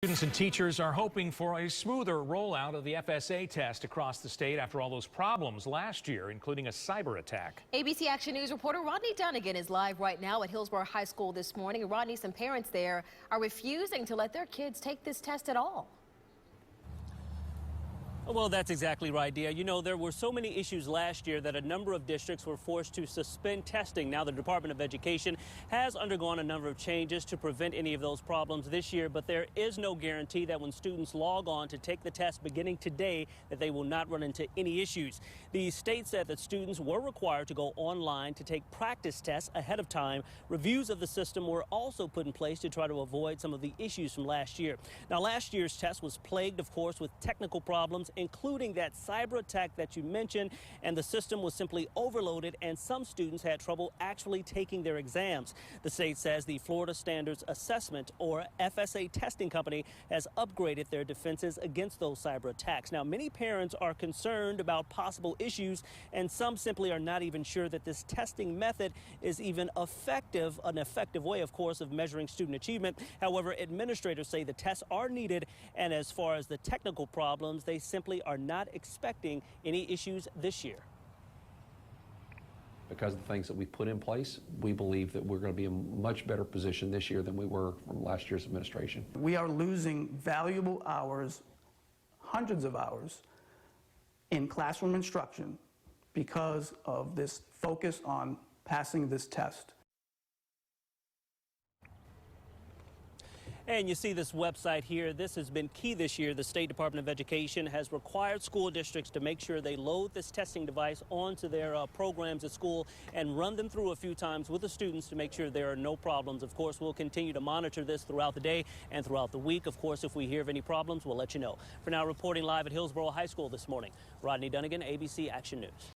Students and teachers are hoping for a smoother rollout of the FSA test across the state after all those problems last year, including a cyber attack. ABC Action News reporter Rodney Dunnigan is live right now at Hillsborough High School this morning. And Rodney, some parents there are refusing to let their kids take this test at all. Well, that's exactly right, Dia. You know, there were so many issues last year that a number of districts were forced to suspend testing. Now, the Department of Education has undergone a number of changes to prevent any of those problems this year, but there is no guarantee that when students log on to take the test beginning today, that they will not run into any issues. The state said that students were required to go online to take practice tests ahead of time. Reviews of the system were also put in place to try to avoid some of the issues from last year. Now, last year's test was plagued, of course, with technical problems, including that cyber attack that you mentioned, and the system was simply overloaded and some students had trouble actually taking their exams. The state says the Florida Standards Assessment, or FSA testing company, has upgraded their defenses against those cyber attacks. Now, many parents are concerned about possible issues, and some simply are not even sure that this testing method is even effective, an effective way, of course, of measuring student achievement. However, administrators say the tests are needed, and as far as the technical problems, they simply are not expecting any issues this year. Because of the things that we put in place, we believe that we're going to be in a much better position this year than we were from last year's administration. We are losing valuable hours, hundreds of hours, in classroom instruction because of this focus on passing this test. And you see this website here. This has been key this year. The State Department of Education has required school districts to make sure they load this testing device onto their programs at school and run them through a few times with the students to make sure there are no problems. Of course, we'll continue to monitor this throughout the day and throughout the week. Of course, if we hear of any problems, we'll let you know. For now, reporting live at Hillsborough High School this morning, Rodney Dunnigan, ABC Action News.